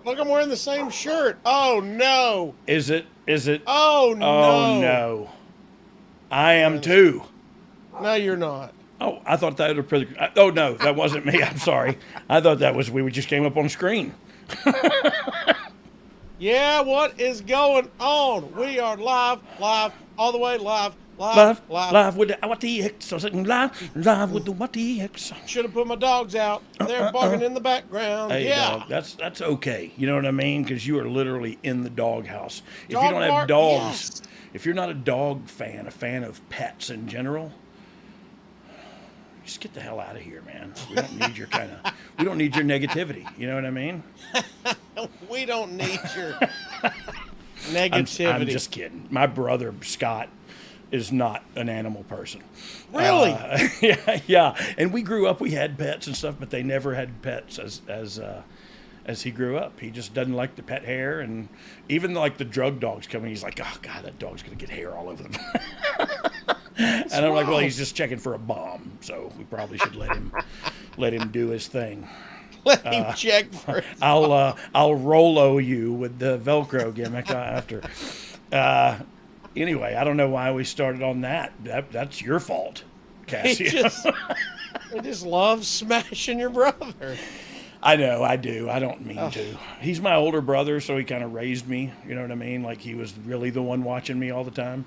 Look, I'm wearing the same shirt. Oh, no. Is it? Oh, no. Oh, no. I am too. No, you're not. Oh, I thought that was pretty. Oh, no, that wasn't me. I'm sorry. I thought that was, we just came up on screen. Yeah, what is going on? We are live, all the way live. Live with the YTX. I was saying live with the YTX. Should have put my dogs out. They're barking in the background. Hey, yeah. dog, that's okay. You know what I mean? Because you are literally in the dog house. If Dog you don't have bark, dogs, yes. if you're not a dog fan, a fan of pets in general, just get the hell out of here, man. We don't need your we don't need your negativity. You know what I mean? We don't need your negativity. I'm just kidding. My brother, Scott, is not an animal person. Really? Yeah. And we grew up, we had pets and stuff, but they never had pets as he grew up. He just doesn't like the pet hair, and even like the drug dogs coming, he's like, oh God, that dog's gonna get hair all over them. And I'm like, well, he's just checking for a bomb, so we probably should let him do his thing. Let him check first. I'll Rolo you with the Velcro gimmick after. Anyway, I don't know why we started on that. That's your fault, Casio. He just loves smashing your brother. I know, I do. I don't mean to. He's my older brother, so he kind of raised me. You know what I mean? Like he was really the one watching me all the time.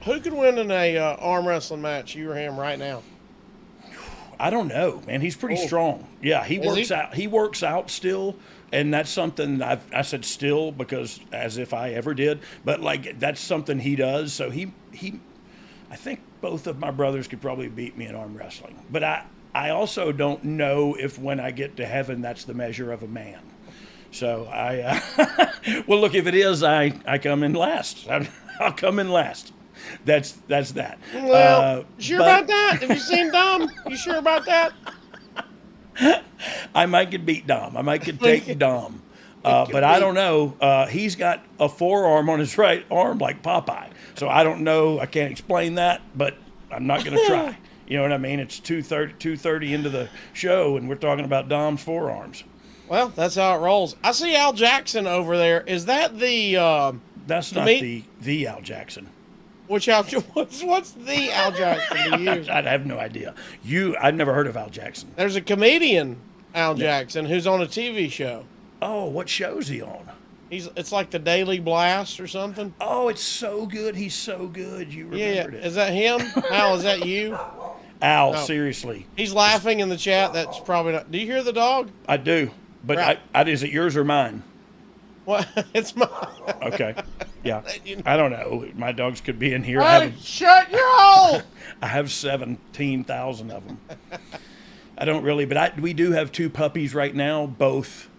Who could win in a arm wrestling match, you or him, right now? I don't know, man. He's pretty strong. Yeah, he works out. He works out still, and that's something I said still because as if I ever did. But like that's something he does. So he I think both of my brothers could probably beat me in arm wrestling. But I also don't know if when I get to heaven that's the measure of a man. So well, look, if it is, I come in last. I'll come in last. That's that. Well, sure about that? Have you seen Dom? You sure about that? I might get beat Dom. I might get take Dom. But I don't know. He's got a forearm on his right arm like Popeye. So I don't know. I can't explain that, but I'm not going to try. You know what I mean? It's 2:30 into the show, and we're talking about Dom's forearms. Well, that's how it rolls. I see Al Jackson over there. Is that the... That's not the Al Jackson. Which Al? What's the Al Jackson to you? I have no idea. I've never heard of Al Jackson. There's a comedian, Al Jackson, who's on a TV show. Oh, what show is he on? It's like the Daily Blast or something. Oh, it's so good. He's so good. You remembered it. Is that him? Al, is that you? Al, no. Seriously. He's laughing in the chat. That's probably not. Do you hear the dog? I do. But right. Is it yours or mine? What? It's mine. Okay. Yeah. I don't know. My dogs could be in here. Hey, shut your hole! I have 17,000 of them. I don't really, but we do have two puppies right now, both,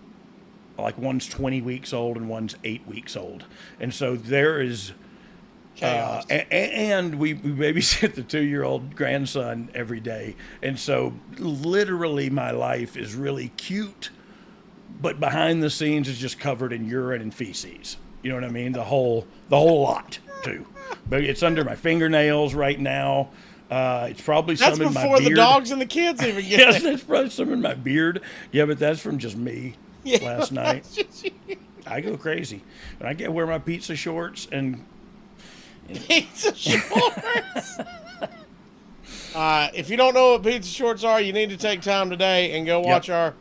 like one's 20 weeks old and one's 8 weeks old. And so there is chaos. And we babysit the 2-year-old grandson every day. And so literally my life is really cute, but behind the scenes is just covered in urine and feces. You know what I mean? The whole lot too. But it's under my fingernails right now. It's probably some in my beard. That's before the dogs and the kids even get Yes, that's probably some in my beard. Yeah, but that's from just me last night. I go crazy. When I get wear my pizza shorts and pizza shorts. If you don't know what pizza shorts are, you need to take time today and go watch our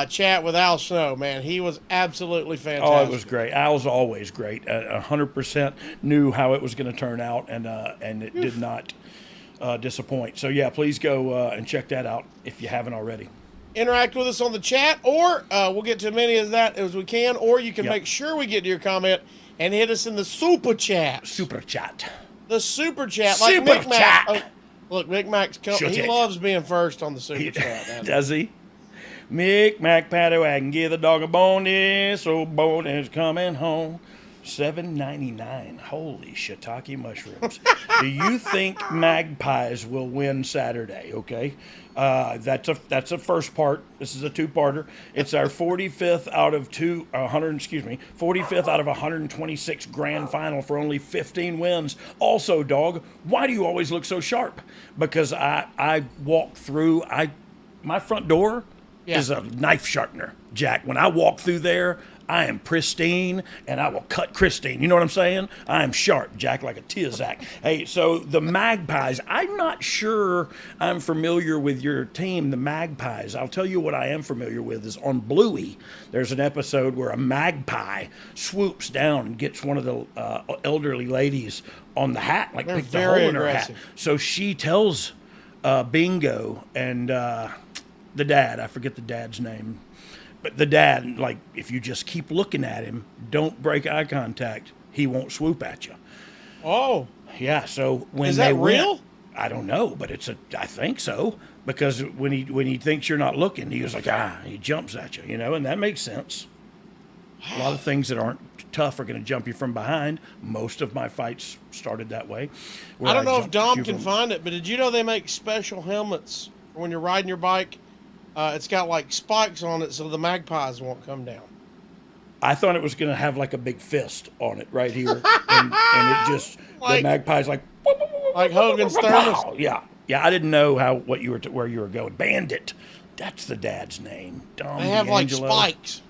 chat with Al Snow. Man, he was absolutely fantastic. Oh, it was great. Al's always great. 100% knew how it was going to turn out, and it did not disappoint. So yeah, please go and check that out if you haven't already. Interact with us on the chat, or we'll get to as many of that as we can, or you can make sure we get to your comment and hit us in the super chat. Super chat. The super chat. Like super Mick chat. Mac. Oh, look, Mick Mac's coming. He loves being first on the super chat. Does he? Mick Mac Patty Wagon, give the dog a bone. This old bone is coming home. $7.99. Holy shiitake mushrooms. Do you think Magpies will win Saturday? Okay. That's a first part. This is a two-parter. It's our 45th out of 45th out of 126 grand final for only 15 wins. Also, dog, why do you always look so sharp? Because I walk through, my front door is a knife sharpener, Jack. When I walk through there, I am pristine, and I will cut Christine. You know what I'm saying? I am sharp, Jack, like a Tizak. Hey, so the Magpies, I'm not sure I'm familiar with your team, the Magpies. I'll tell you what I am familiar with is on Bluey, there's an episode where a magpie swoops down and gets one of the elderly ladies on the hat, like picks a hole in her hat. So she tells Bingo and the dad, I forget the dad's name, but the dad, like, if you just keep looking at him, don't break eye contact, he won't swoop at you. Oh. Yeah, so when Is that real? I don't know, but I think so, because when he thinks you're not looking, he was like, he jumps at you, and that makes sense. A lot of things that aren't tough are going to jump you from behind. Most of my fights started that way. I don't know if Dom can find it, but did you know they make special helmets for when you're riding your bike? It's got like spikes on it so the magpies won't come down. I thought it was going to have like a big fist on it right here. and it just, the magpie's like Hogan's thermos. Yeah. Yeah, I didn't know where you were going. Bandit. That's the dad's name. Dom They have D'Angelo. like spikes.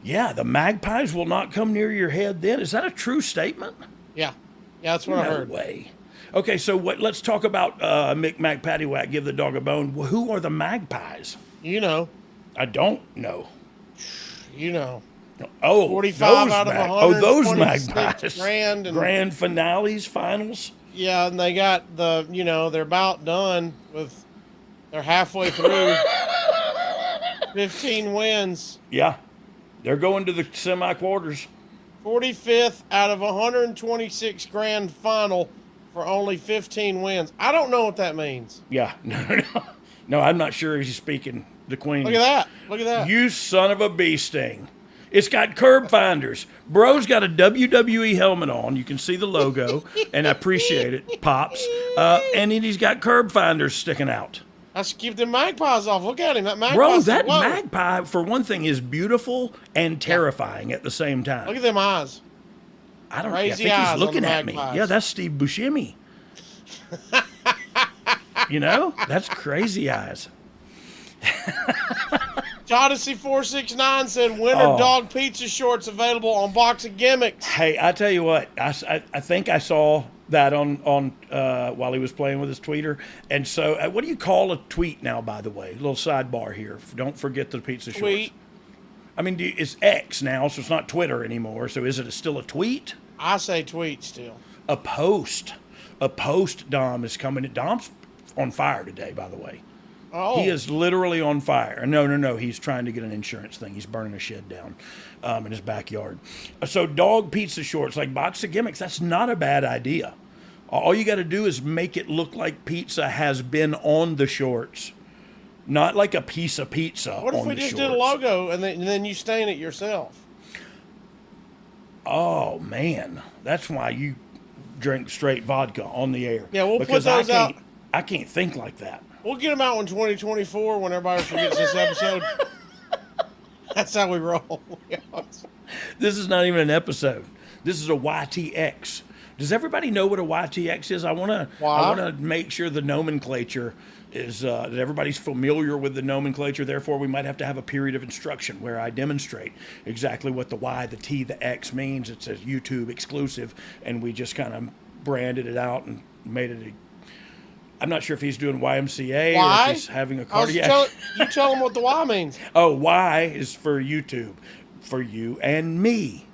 Yeah, the magpies will not come near your head then. Is that a true statement? Yeah. Yeah, that's what I heard. No way. Okay, so let's talk about Mick Mac Paddywhack, give the dog a bone. Well, who are the magpies? You know. I don't know. You know. Oh, 45 out of 100. Those magpies. Grand finales, finals. Yeah, and they got they're about done with, they're halfway through. 15 wins. Yeah. They're going to the semi-quarters. 45th out of 126 grand final for only 15 wins. I don't know what that means. Yeah. No, I'm not sure he's speaking the Queen. Look at that. You son of a bee sting. It's got curb finders. Bro's got a WWE helmet on. You can see the logo, and I appreciate it, Pops. And then he's got curb finders sticking out. Let's keep the magpies off. Look at him. That magpie. Bro, that magpie, for one thing, is beautiful and terrifying at the same time. Look at them eyes. I think he's looking at me. Yeah, that's Steve Buscemi. That's crazy eyes. Odyssey 469 said winter dog pizza shorts available on Box of Gimmicks. Hey, I tell you what, I think I saw that on while he was playing with his tweeter. And so, what do you call a tweet now, by the way? A little sidebar here. Don't forget the pizza shorts. Tweet. I mean, it's X now, so it's not Twitter anymore. So is it still a tweet? I say tweet still. A post. A post, Dom, is coming. Dom's on fire today, by the way. Oh. He is literally on fire. No. He's trying to get an insurance thing. He's burning a shed down in his backyard. So dog pizza shorts, like Box of Gimmicks, that's not a bad idea. All you got to do is make it look like pizza has been on the shorts, not like a piece of pizza. What if we just did a logo and then you stain it yourself? Oh, man. That's why you drink straight vodka on the air. Yeah, we'll put those out. I can't think like that. We'll get them out in 2024 when everybody forgets this episode. That's how we roll. This is not even an episode. This is a YTX. Does everybody know what a YTX is? I want to make sure the nomenclature is that everybody's familiar with the nomenclature. Therefore, we might have to have a period of instruction where I demonstrate exactly what the Y, the T, the X means. It's a YouTube exclusive, and we just kind of branded it out and made it I'm not sure if he's doing YMCA or if he's having a cardiac. You tell him what the Y means. Oh, Y is for YouTube, for you and me.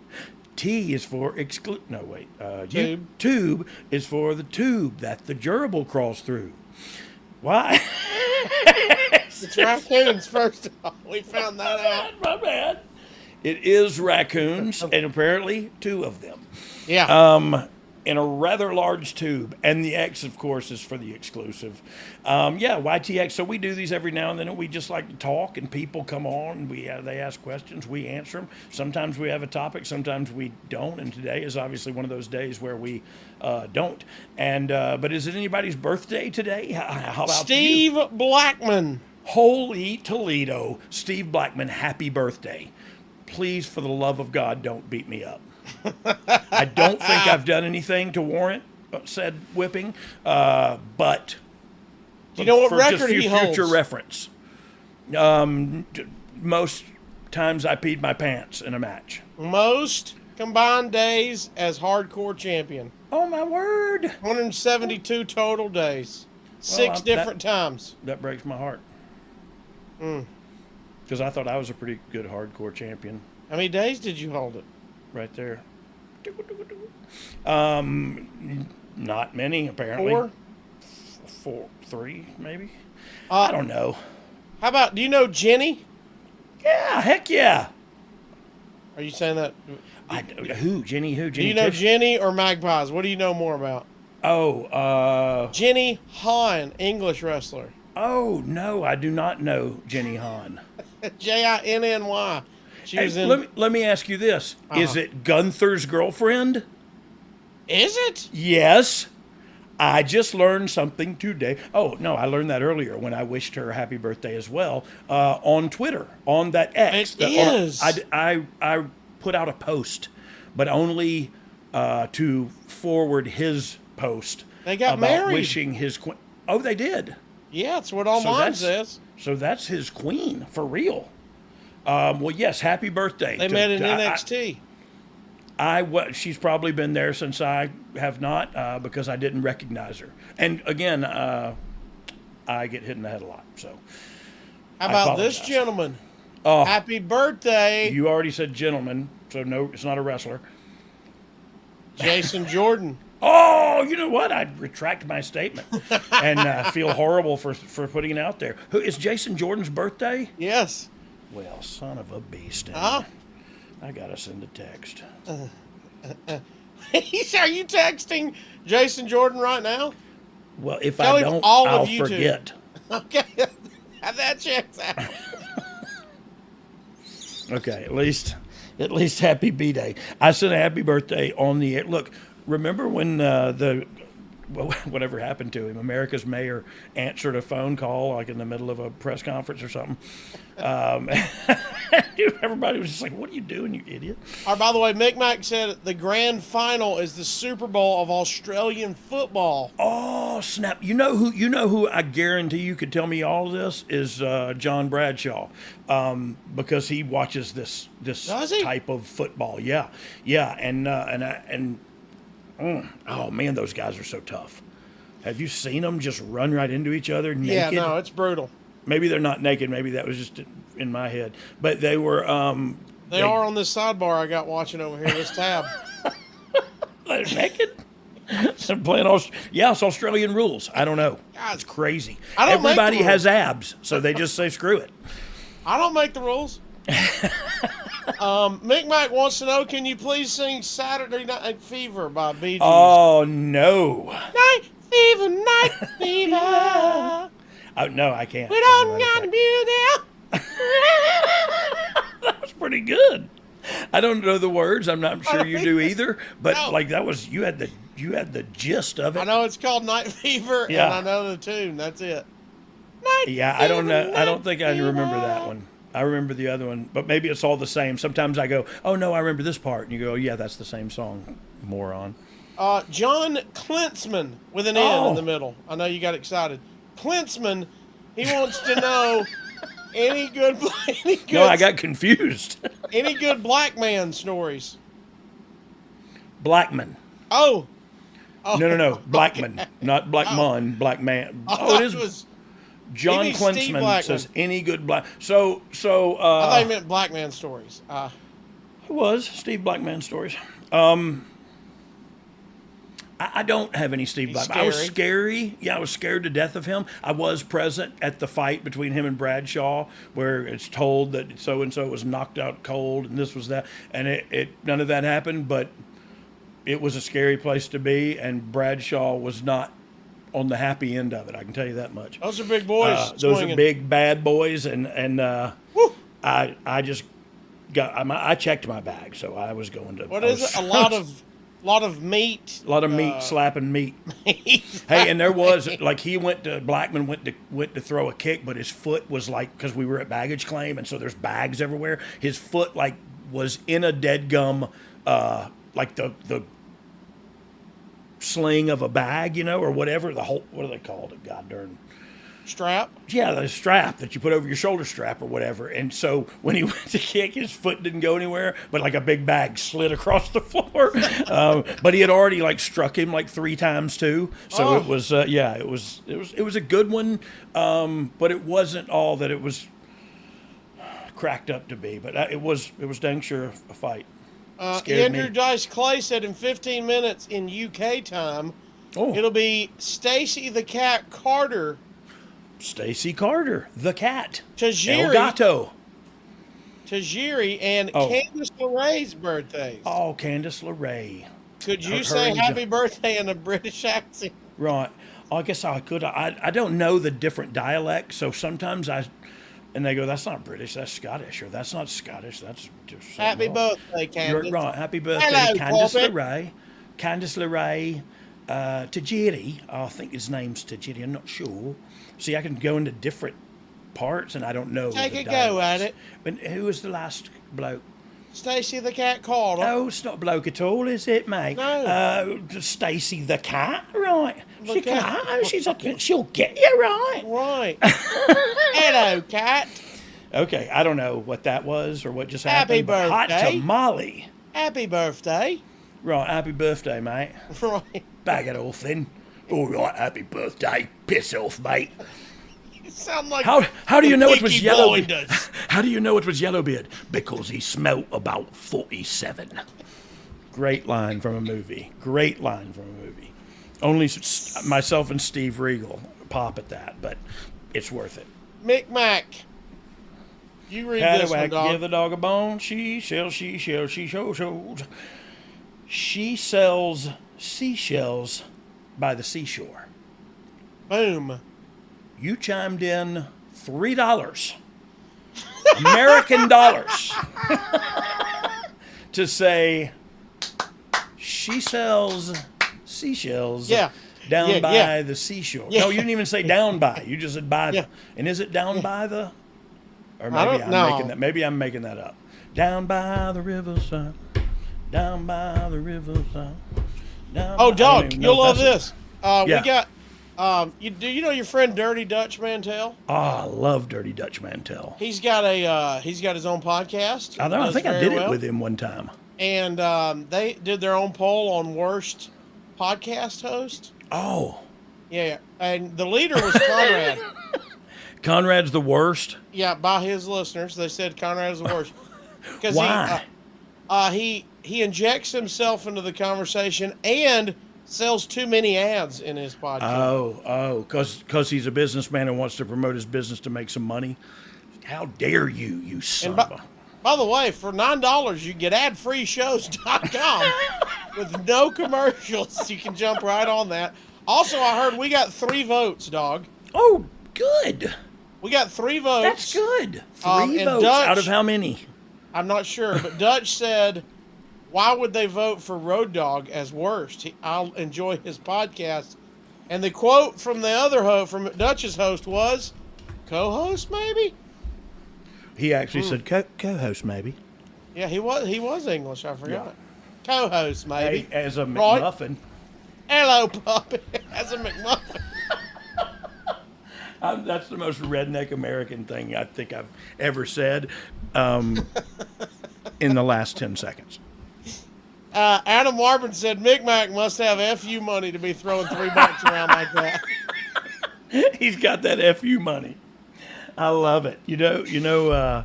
T is for tube. Tube is for the tube that the gerbil crawls through. Why? It's raccoons, first of all. We found that out. My bad. It is raccoons, and apparently 2 of them. Yeah. In a rather large tube, and the X, of course, is for the exclusive. YTX. So we do these every now and then, and we just like to talk, and people come on, and they ask questions, we answer them. Sometimes we have a topic, sometimes we don't, and today is obviously one of those days where we don't. And but is it anybody's birthday today? How about Steve Blackman? Holy Toledo, Steve Blackman! Happy birthday! Please, for the love of God, don't beat me up. I don't think I've done anything to warrant said whipping, but do you know what record he holds? Future reference, most times I peed my pants in a match. Most combined days as hardcore champion. Oh, my word. 172 total days. Six different times. That breaks my heart. Because I thought I was a pretty good hardcore champion. How many days did you hold it? Right there. Not many, apparently. 3, maybe. I don't know. How about, do you know Jenny? Yeah, heck yeah. Are you saying that? Who? Jenny who? Jenny Do you know Tish? Jenny or Magpies? What do you know more about? Oh, Jenny Han, English wrestler. Oh, no, I do not know Jenny Han. Jinny. She was in. Let me ask you this. Is it Gunther's girlfriend? Is it? Yes. I just learned something today. Oh, no, I learned that earlier when I wished her a happy birthday as well on Twitter, on that X. It is. I put out a post, but only to forward his post. They got about married. Wishing his queen. Oh, they did. Yeah, that's what all mine says. So that's his queen, for real. Well, yes, happy birthday. They met in NXT. She's probably been there since I have not, because I didn't recognize her. And again, I get hit in the head a lot. So, how about this gentleman? Oh, happy birthday! You already said gentleman, so no, it's not a wrestler. Jason Jordan. Oh, you know what? I retract my statement and feel horrible for putting it out there. Who is Jason Jordan's birthday? Yes. Well, son of a beast. Huh? I gotta send a text. Are you texting Jason Jordan right now? Well, if Tell I him don't, all I'll of you forget. Okay, that checks out. Okay, at least happy B-Day. I said a happy birthday on the air. Look, remember when whatever happened to him, America's mayor answered a phone call like in the middle of a press conference or something. Everybody was just like, "What are you doing, you idiot?" By the way, Mick Mac said the grand final is the Super Bowl of Australian football. Oh snap! You know who I guarantee you could tell me all of this is John Bradshaw, because he watches this type of football. Yeah, oh man, those guys are so tough. Have you seen them just run right into each other naked? Yeah, no, it's brutal. Maybe they're not naked. Maybe that was just in my head. But they were. They are on this sidebar I got watching over here. This tab. They're naked. They're playing it's Australian rules. I don't know. God, it's crazy. Everybody has abs, so they just say screw it. I don't make the rules. Mick Mac wants to know, can you please sing Saturday Night Fever by Bee Gees? Oh, no. Night Fever, Night Fever. No, I can't. We don't got to be there. That was pretty good. I don't know the words. I'm not sure you do either. But that was you had the gist of it. I know it's called Night Fever, and I know the tune. That's it. Night Fever, I don't know. I don't think I remember that one. I remember the other one, but maybe it's all the same. Sometimes I go, "Oh no, I remember this part," and you go, "Yeah, that's the same song." Moron. John Klinsman with an N in the middle. I know you got excited. Klinsman, he wants to know any good. No, I got confused. Any good Blackman stories? Blackman. Oh. No. Blackman, not Blackman. Blackman. Oh, it is. John Klinsman says any good black. So. I thought you meant Blackman stories. It was Steve Blackman stories. I don't have any Steve Blackman. I was scary. Yeah, I was scared to death of him. I was present at the fight between him and Bradshaw, where it's told that so and so was knocked out cold, and this was that, and it none of that happened. But it was a scary place to be, and Bradshaw was not on the happy end of it. I can tell you that much. Those are big boys. Those are big bad boys, and I just got. I checked my bag, so I was going to. What is it? A lot of meat. A lot of meat slapping meat. Hey, and there was Blackman went to throw a kick, but his foot was because we were at baggage claim, and so there's bags everywhere. His foot was in a dead gum, the sling of a bag, or whatever. The whole, what do they call it? God darn. strap. Yeah, the strap that you put over your shoulder strap or whatever. And so when he went to kick, his foot didn't go anywhere, but like a big bag slid across the floor. But he had already like struck him like 3 times too. So it was, it was a good one. But it wasn't all that it was cracked up to be. But it was dang sure a fight. Andrew Dice Clay said in 15 minutes in UK time, it'll be Stacy the Cat Carter. Stacy Carter, the cat. Tajiri. El Gato. Tajiri and Candice LeRae's birthdays. Oh, Candice LeRae. Could you say happy birthday in a British accent? Right. I guess I could. I don't know the different dialects, so sometimes and they go, that's not British, that's Scottish, or that's not Scottish, that's just happy birthday, Candice. You're right. Happy birthday, hello, Candice LeRae. Candice LeRae. Tajiri, I think his name's Tajiri, I'm not sure. See, I can go into different parts, and I don't know. Take a go at it. But who was the last bloke? Stacy the Cat Carter. No, it's not bloke at all, is it, mate? No. Stacy the cat, right? The cat. She'll get you, right? Right. Hello, cat. Okay, I don't know what that was or what just Happy happened. But hot birthday. tamale. Happy birthday. Right, happy birthday, mate. Right. Bag it off then. All right, happy birthday. Piss off, mate. You sound like how do you know it was yellow? Blinders. How do you know it was Yellowbeard? Because he smelt about 47. Great line from a movie. Great line from a movie. Only myself and Steve Regal pop at that, but it's worth it. Mick Mac. You read this one, dog. Give the dog a bone. She sells. She sells seashells by the seashore. Boom. You chimed in $3. American dollars. To say she sells seashells down by the seashore. Yeah. No, you didn't even say down by. You just said by the. And is it down by the? Or maybe I'm making that up. Down by the riverside. Down by the riverside. Dog, you'll love this. We got you know your friend Dirty Dutch Mantel? Oh, I love Dirty Dutch Mantel. He's got his own podcast. I think I did it with him one time. And they did their own poll on worst podcast host. Oh. Yeah, and the leader was Conrad. Conrad's the worst? Yeah, by his listeners, they said Conrad is the worst. Why? He injects himself into the conversation and sells too many ads in his podcast. Because he's a businessman and wants to promote his business to make some money. How dare you son of a... By the way, for $9, you get adfreeshows.com with no commercials. You can jump right on that. Also, I heard we got 3 votes, dog. Oh, good. We got 3 votes. That's good. 3 votes out of how many? I'm not sure, but Dutch said, why would they vote for Road Dogg as worst? I'll enjoy his podcast. And the quote from the other host, from Dutch's host, was, co-host maybe? He actually said co-host maybe. Yeah, he was English. I forgot. Yeah. Co-host maybe. Hey, as a McMuffin. Hello, puppy. As a McMuffin. That's the most redneck American thing I think I've ever said in the last 10 seconds. Adam Warbin said Mick Mac must have FU money to be throwing $3 around like that. He's got that FU money. I love it. You know,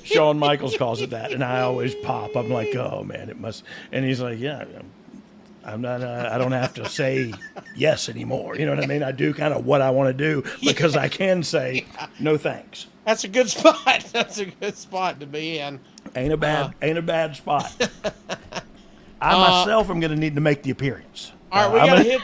Shawn Michaels calls it that, and I always pop. I'm like, oh man, it must. And he's like, yeah, I'm not. I don't have to say yes anymore. You know what I mean? I do kind of what I want to do because I can say no thanks. That's a good spot. That's a good spot to be in. Ain't a bad spot. I myself am going to need to make the appearance. All right,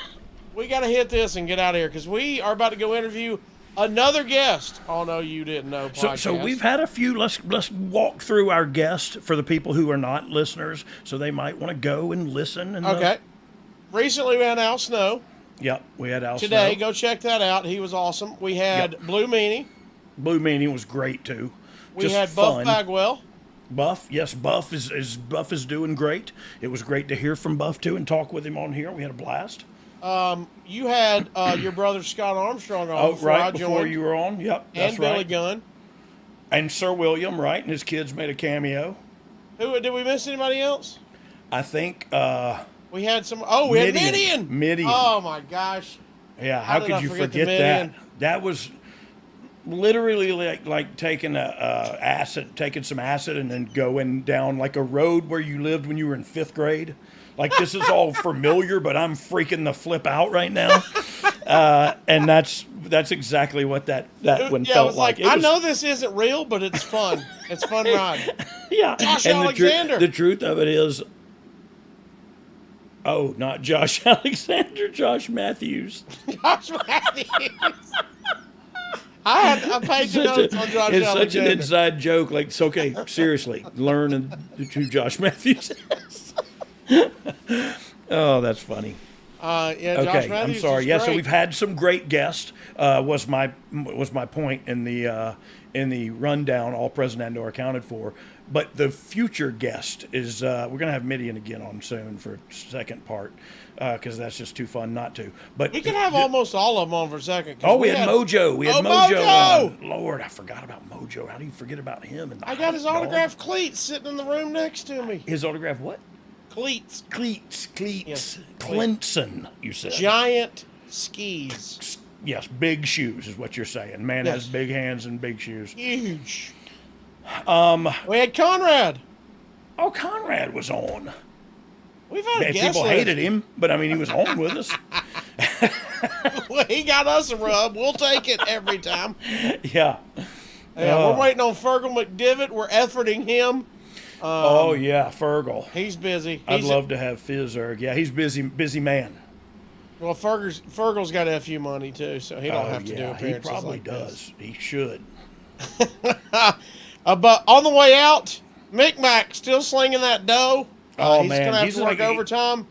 we gotta hit this and get out of here because we are about to go interview another guest on Oh You Didn't Know podcast. So we've had a few. Let's walk through our guest for the people who are not listeners, so they might want to go and listen. And okay. Recently we had Al Snow. Yep, we had Al today. Snow. Go check that out. He was awesome. We had Blue Meanie. Blue Meanie was great too. We had Buff Bagwell. Buff, yes, Buff is doing great. It was great to hear from Buff too and talk with him on here. We had a blast. You had your brother Scott Armstrong on Oh, before I right before joined, you were on. Yep, that's and Billy right. Gunn. And Sir William, right, and his kids made a cameo. Who did we miss? Anybody else? I think We had some. Oh, we had Midian. Midian. Oh my gosh. Yeah, how did could I you forget the forget that? Midian? That was literally like taking taking some acid, and then going down like a road where you lived when you were in 5th grade. Like, this is all familiar, but I'm freaking the flip out right now. And that's exactly what that one Yeah, it felt was like, It I was- know this isn't real, but it's fun. It's fun ride. Yeah, Josh and Alexander. The truth of it is, oh, not Josh Alexander, Josh Matthews. Josh Matthews. I paid the notes on Josh It's Alexander. such an inside joke. Like, it's okay, seriously, learn who Josh Matthews is. Oh, that's funny. Yeah, Josh Okay, Matthews I'm sorry. is Yeah, so great. we've had some great guests. Was my point in the rundown, all present and or accounted for. But the future guest is we're going to have Midian again on soon for second part because that's just too fun not to. But We can have almost all of them on for a second. 'cause oh, we had Mojo. We had Oh, Mojo. Mojo! On. Lord, I forgot about Mojo. How do you forget about him? And the I got his hot dog? autographed cleats sitting in the room next to me. His autograph what? Cleats. Cleats. Yes, Clinton, you said. Giant skis. Yes, big shoes is what you're saying. Man Yes. has big hands and big shoes. Huge. We had Conrad. Oh, Conrad was on. We've had a guest People list. hated him, but I mean, he was on with us. Well, he got us a rub. We'll take it every time. Yeah. Yeah, we're waiting on Fergal McDivitt. We're efforting him. Oh yeah, Fergal. He's busy. I'd He's love to have Fizzerg. Yeah, he's busy man. Well, Fergal's got FU money too, so he don't have to do He appearances probably like does. He should. this. But on the way out, Micmac still slinging that dough. Oh, he's man, gonna have he's to work like overtime.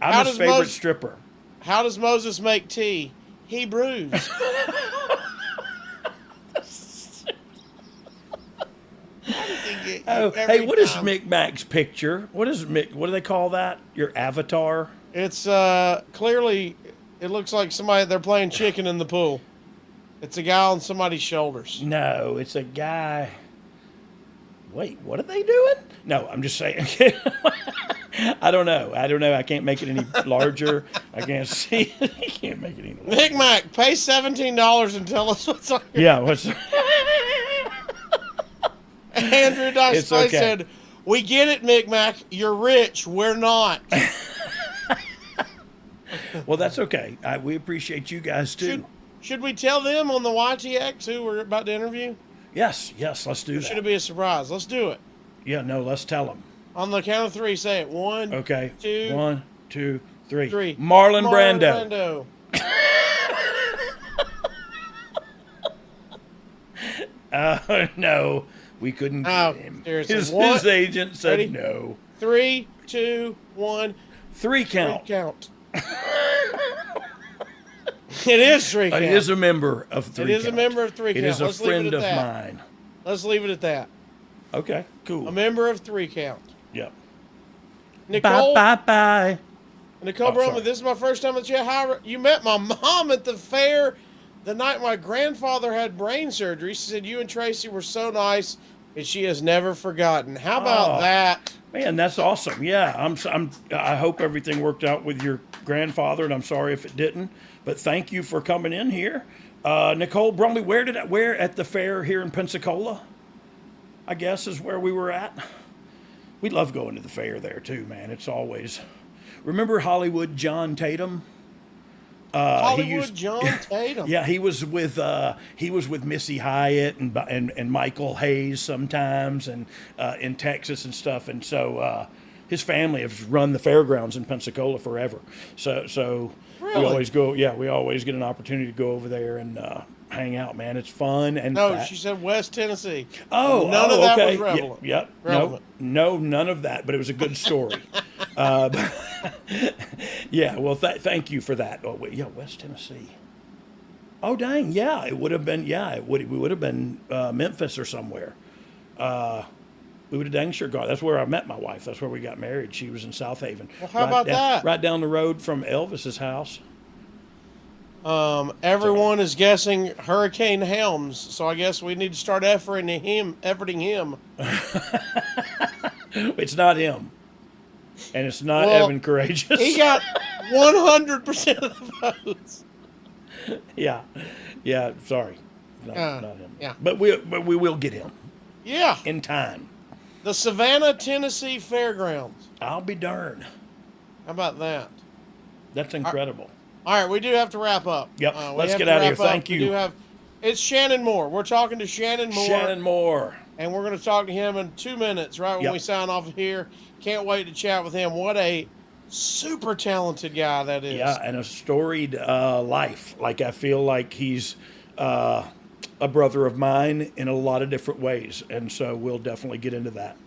I'm How his does favorite Moses- stripper. How does Moses make tea? He brews. Oh, hey, what is Mick Mac's picture? What is Mick? What do they call that? Your avatar? It's clearly, it looks like somebody, they're playing chicken in the pool. It's a guy on somebody's shoulders. No, it's a guy. Wait, what are they doing? No, I'm just saying. I don't know. I can't make it any larger. I can't see it. I can't make it any larger. Micmac, pay $17 and tell us what's on your. Yeah, what's Andrew Dice It's okay. said, "We get it, Micmac. You're rich. We're not." well, that's okay. We appreciate you guys too. Should we tell them on the YTX who we're about to interview? Yes, let's do Should it that. be a surprise? Let's do it. Yeah, no, let's tell them. On the count of three, say it. One, Okay. two, 1, 2, 3. three. Marlon Brando. No, we couldn't Oh, get him. seriously. His What? agent said Ready? no. 3, 2, 1. 3 count. Count. It is three count. It is a member of 3 It is a count. member of 3 It count. is a Let's leave it friend at of that. mine. Let's leave it at that. Okay, cool. A member of 3 count. Yep. Nicole. Bye. Nicole Oh, Brumley, sorry. this is my first time at you. Hi, you met my mom at the fair the night my grandfather had brain surgery. She said you and Tracy were so nice, and she has never forgotten. How about Oh. that? Man, that's awesome. Yeah, I hope everything worked out with your grandfather, and I'm sorry if it didn't. But thank you for coming in here, Nicole Brumley. Where at the fair here in Pensacola? I guess is where we were at. We love going to the fair there too, man. It's always. Remember Hollywood John Tatum? Hollywood John Tatum. Yeah, he was with Missy Hyatt and Michael Hayes sometimes, and in Texas and stuff. And so his family has run the fairgrounds in Pensacola forever. So Really? we always go. Yeah, we always get an opportunity to go over there and hang out, man. It's fun and No, fat. she said West Tennessee. Oh, none of that okay. was relevant. Yep. Relevant. No, none of that. But it was a good story. Yeah. Well, thank you for that. Oh, wait, yeah, West Tennessee. Oh, dang. Yeah, it would have been. Yeah, we would have been Memphis or somewhere. We would have dang sure gone. That's where I met my wife. That's where we got married. She was in South Haven. Well, how about that? Right down the road from Elvis's house. Everyone is guessing Hurricane Helms, so I guess we need to start efforting him. It's not him, and it's not Well, Evan Courageous. He got 100% of the votes. Yeah. Sorry, not him. Yeah. But we will get him Yeah. in time. The Savannah, Tennessee Fairgrounds. I'll be darned. How about that? That's incredible. All right, we do have to wrap up. Yep. We Let's have get to out of here. wrap up. Thank We you. It's Shannon Moore. We're talking to Shannon Moore. Shannon Moore. And we're going to talk to him in 2 minutes, right when Yep. we sign off of here. Can't wait to chat with him. What a super talented guy that is. Yeah, and a storied life. Like, I feel like he's a brother of mine in a lot of different ways. And so we'll definitely get into that.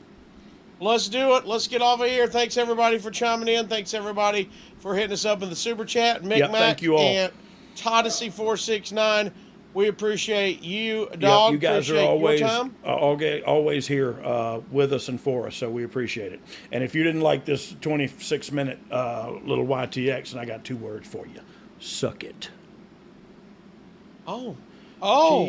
Let's do it. Let's get off of here. Thanks, everybody, for chiming in. Thanks, everybody, for hitting us up in the super chat. Mick Yep, Mac thank you all. and Toddesy469. We appreciate you, Dogg. You guys are appreciate always your time. always here with us and for us, so we appreciate it. And if you didn't like this 26-minute little YTX, and I got 2 words for you: suck it. Oh.